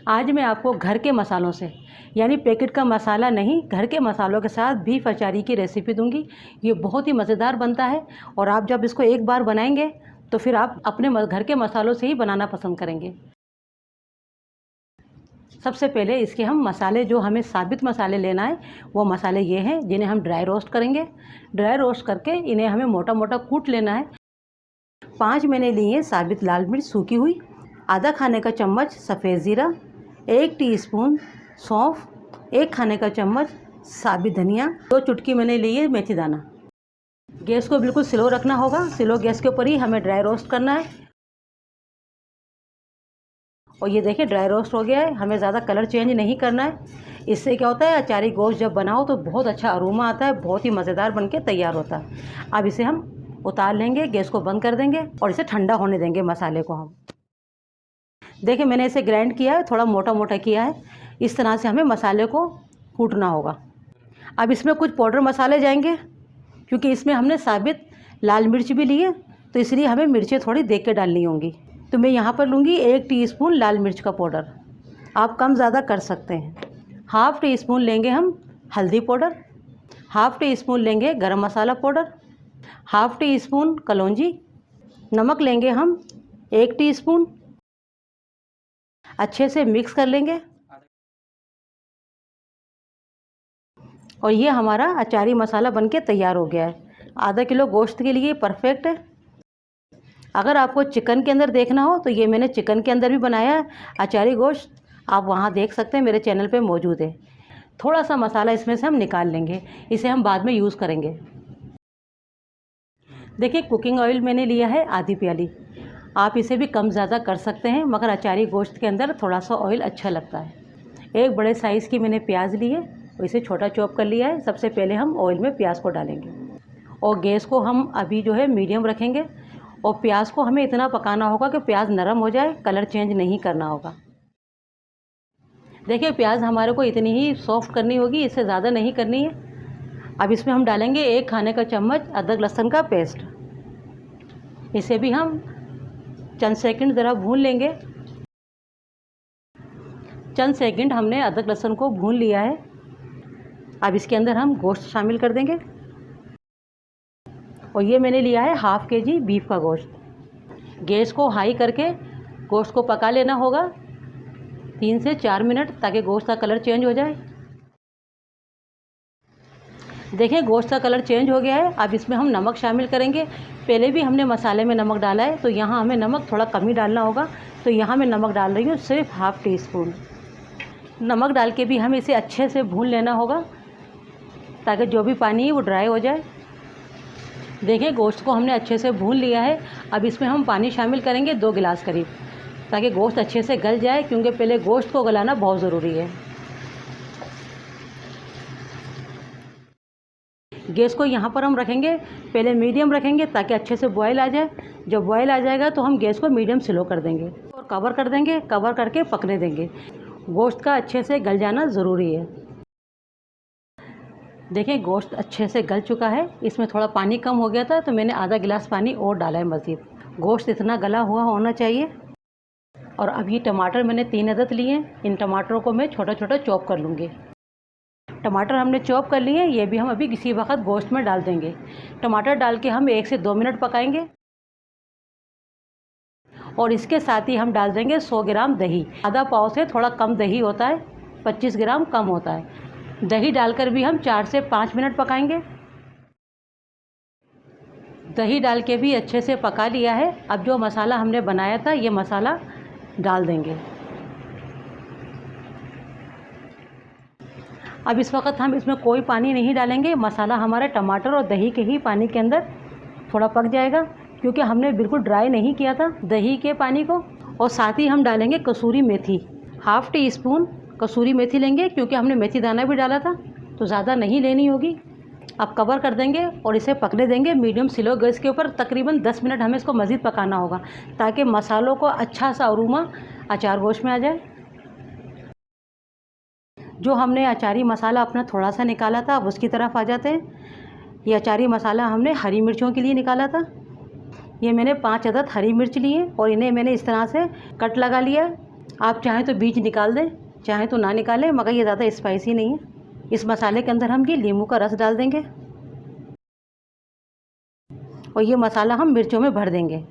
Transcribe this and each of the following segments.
आज मैं आपको घर के मसालों से यानी पैकेट का मसाला नहीं, घर के मसालों के साथ बीफ अचारी की रेसिपी दूंगी। ये बहुत ही मज़ेदार बनता है और आप जब इसको एक बार बनाएंगे तो फिर आप अपने घर के मसालों से ही बनाना पसंद करेंगे। सबसे पहले इसके हम मसाले, जो हमें साबित मसाले लेना है वो मसाले ये हैं, जिन्हें हम ड्राई रोस्ट करेंगे। ड्राई रोस्ट करके इन्हें हमें मोटा मोटा कूट लेना है। 5 मैंने ली है साबित लाल मिर्च सूखी हुई, आधा खाने का चम्मच सफ़ेद ज़ीरा, 1 टीस्पून सौंफ, 1 खाने का चम्मच साबित धनिया, 2 चुटकी मैंने ली है मेथी दाना। गैस को बिल्कुल स्लो रखना होगा, स्लो गैस के ऊपर ही हमें ड्राई रोस्ट करना है। और ये देखिए ड्राई रोस्ट हो गया है, हमें ज़्यादा कलर चेंज नहीं करना है। इससे क्या होता है, अचारी गोश्त जब बनाओ तो बहुत अच्छा अरोमा आता है, बहुत ही मज़ेदार बनके तैयार होता है। अब इसे हम उतार लेंगे, गैस को बंद कर देंगे और इसे ठंडा होने देंगे मसाले को। हम देखिए मैंने इसे ग्राइंड किया है, थोड़ा मोटा मोटा किया है। इस तरह से हमें मसाले को कूटना होगा। अब इसमें कुछ पाउडर मसाले जाएंगे, क्योंकि इसमें हमने साबित लाल मिर्च भी ली है तो इसलिए हमें मिर्चें थोड़ी देख के डालनी होंगी। तो मैं यहाँ पर लूँगी 1 टीस्पून लाल मिर्च का पाउडर, आप कम ज़्यादा कर सकते हैं। हाफ़ टी स्पून लेंगे हम हल्दी पाउडर, हाफ़ टी स्पून लेंगे गरम मसाला पाउडर, हाफ़ टी स्पून कलौंजी, नमक लेंगे हम 1 टीस्पून। अच्छे से मिक्स कर लेंगे और ये हमारा अचारी मसाला बनके तैयार हो गया है। आधा किलो गोश्त के लिए परफेक्ट है। अगर आपको चिकन के अंदर देखना हो तो ये मैंने चिकन के अंदर भी बनाया है अचारी गोश्त, आप वहाँ देख सकते हैं, मेरे चैनल पे मौजूद है। थोड़ा सा मसाला इसमें से हम निकाल लेंगे, इसे हम बाद में यूज़ करेंगे। देखिए कुकिंग ऑयल मैंने लिया है आधी प्याली, आप इसे भी कम ज़्यादा कर सकते हैं, मगर अचारी गोश्त के अंदर थोड़ा सा ऑयल अच्छा लगता है। एक बड़े साइज़ की मैंने प्याज ली है, इसे छोटा चॉप कर लिया है। सबसे पहले हम ऑयल में प्याज को डालेंगे और गैस को हम अभी जो है मीडियम रखेंगे। और प्याज को हमें इतना पकाना होगा कि प्याज नरम हो जाए, कलर चेंज नहीं करना होगा। देखिए प्याज हमारे को इतनी ही सॉफ्ट करनी होगी, इससे ज़्यादा नहीं करनी है। अब इसमें हम डालेंगे 1 खाने का चम्मच अदरक लहसुन का पेस्ट। इसे भी हम चंद सेकंड ज़रा भून लेंगे। चंद सेकंड हमने अदरक लहसुन को भून लिया है। अब इसके अंदर हम गोश्त शामिल कर देंगे और ये मैंने लिया है हाफ़ केजी बीफ का गोश्त। गैस को हाई करके गोश्त को पका लेना होगा 3 से 4 मिनट, ताकि गोश्त का कलर चेंज हो जाए। देखें गोश्त का कलर चेंज हो गया है। अब इसमें हम नमक शामिल करेंगे। पहले भी हमने मसाले में नमक डाला है, तो यहाँ हमें नमक थोड़ा कम ही डालना होगा। तो यहाँ मैं नमक डाल रही हूँ सिर्फ हाफ़ टी स्पून। नमक डाल के भी हमें इसे अच्छे से भून लेना होगा, ताकि जो भी पानी है वो ड्राई हो जाए। देखिए गोश्त को हमने अच्छे से भून लिया है। अब इसमें हम पानी शामिल करेंगे 2 गिलास करीब, ताकि गोश्त अच्छे से गल जाए, क्योंकि पहले गोश्त को गलाना बहुत ज़रूरी है। गैस को यहाँ पर हम रखेंगे, पहले मीडियम रखेंगे ताकि अच्छे से बॉयल आ जाए। जब बॉयल आ जाएगा तो हम गैस को मीडियम स्लो कर देंगे और कवर कर देंगे, कवर करके पकने देंगे। गोश्त का अच्छे से गल जाना ज़रूरी है। देखिए गोश्त अच्छे से गल चुका है। इसमें थोड़ा पानी कम हो गया था, तो मैंने आधा गिलास पानी और डाला है मज़ीद। गोश्त इतना गला हुआ होना चाहिए। और अब ये टमाटर मैंने 3 अदद लिए हैं। इन टमाटरों को मैं छोटा छोटा चॉप कर लूँगी। टमाटर हमने चॉप कर लिए हैं, ये भी हम अभी किसी वक्त गोश्त में डाल देंगे। टमाटर डाल के हम 1 से 2 मिनट पकाएंगे और इसके साथ ही हम डाल देंगे 100 ग्राम दही। आधा पाव से थोड़ा कम दही होता है, 25 ग्राम कम होता है। दही डालकर भी हम 4 से 5 मिनट पकाएंगे। दही डाल के भी अच्छे से पका लिया है। अब जो मसाला हमने बनाया था ये मसाला डाल देंगे। अब इस वक्त हम इसमें कोई पानी नहीं डालेंगे। मसाला हमारे टमाटर और दही के ही पानी के अंदर थोड़ा पक जाएगा, क्योंकि हमने बिल्कुल ड्राई नहीं किया था दही के पानी को। और साथ ही हम डालेंगे कसूरी मेथी, हाफ़ टी स्पून कसूरी मेथी लेंगे, क्योंकि हमने मेथी दाना भी डाला था, तो ज़्यादा नहीं लेनी होगी। अब कवर कर देंगे और इसे पकने देंगे मीडियम स्लो गैस के ऊपर। तकरीबन 10 मिनट हमें इसको मज़ीद पकाना होगा, ताकि मसालों को अच्छा सा अरोमा अचार गोश्त में आ जाए। जो हमने अचारी मसाला अपना थोड़ा सा निकाला था, अब उसकी तरफ आ जाते हैं। ये अचारी मसाला हमने हरी मिर्चों के लिए निकाला था। ये मैंने 5 अदद हरी मिर्च लिए और इन्हें मैंने इस तरह से कट लगा लिया। आप चाहें तो बीज निकाल दें, चाहें तो ना निकालें, मगर ये ज़्यादा स्पाइसी नहीं है। इस मसाले के अंदर हम ये नींबू का रस डाल देंगे और ये मसाला हम मिर्चों में भर देंगे।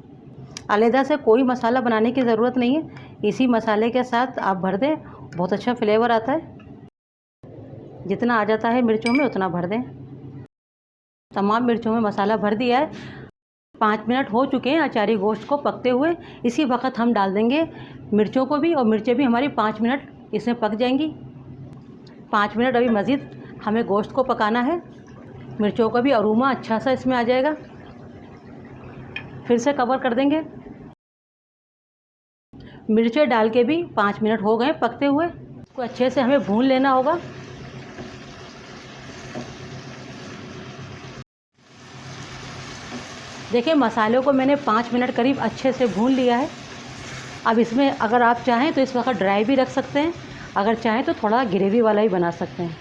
अलग से कोई मसाला बनाने की ज़रूरत नहीं है, इसी मसाले के साथ आप भर दें, बहुत अच्छा फ्लेवर आता है। जितना आ जाता है मिर्चों में उतना भर दें। तमाम मिर्चों में मसाला भर दिया है। 5 मिनट हो चुके हैं अचारी गोश्त को पकते हुए। इसी वक्त हम डाल देंगे मिर्चों को भी, और मिर्चें भी हमारी 5 मिनट इसमें पक जाएंगी। 5 मिनट अभी मज़ीद हमें गोश्त को पकाना है। मिर्चों का भी अरोमा अच्छा सा इसमें आ जाएगा। फिर से कवर कर देंगे। मिर्चें डाल के भी 5 मिनट हो गए पकते हुए। इसको अच्छे से हमें भून लेना होगा। देखिए मसालों को मैंने 5 मिनट करीब अच्छे से भून लिया है। अब इसमें अगर आप चाहें तो इस वक्त ड्राई भी रख सकते हैं, अगर चाहें तो थोड़ा ग्रेवी वाला ही बना सकते हैं।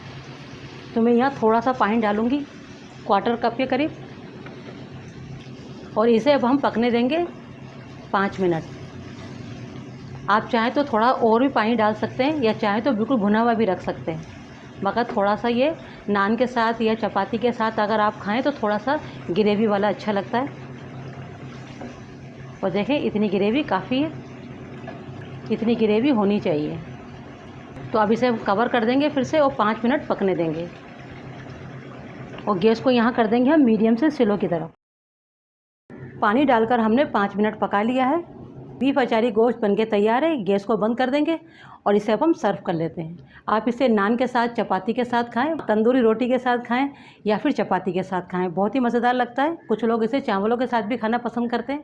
तो मैं यहाँ थोड़ा सा पानी डालूँगी, 1/4 कप के करीब, और इसे अब हम पकने देंगे 5 मिनट। आप चाहें तो थोड़ा और भी पानी डाल सकते हैं, या चाहें तो बिल्कुल भुना हुआ भी रख सकते हैं, मगर थोड़ा सा ये नान के साथ या चपाती के साथ अगर आप खाएं तो थोड़ा सा ग्रेवी वाला अच्छा लगता है। और देखें इतनी ग्रेवी काफ़ी है, इतनी ग्रेवी होनी चाहिए। तो अब इसे कवर कर देंगे फिर से और 5 मिनट पकने देंगे, और गैस को यहाँ कर देंगे हम मीडियम से स्लो की तरफ। पानी डालकर हमने 5 मिनट पका लिया है। बीफ अचारी गोश्त बनके तैयार है। गैस को बंद कर देंगे और इसे अब हम सर्व कर लेते हैं। आप इसे नान के साथ, चपाती के साथ खाएं, तंदूरी रोटी के साथ खाएं, या फिर चपाती के साथ खाएं, बहुत ही मज़ेदार लगता है। कुछ लोग इसे चावलों के साथ भी खाना पसंद करते हैं।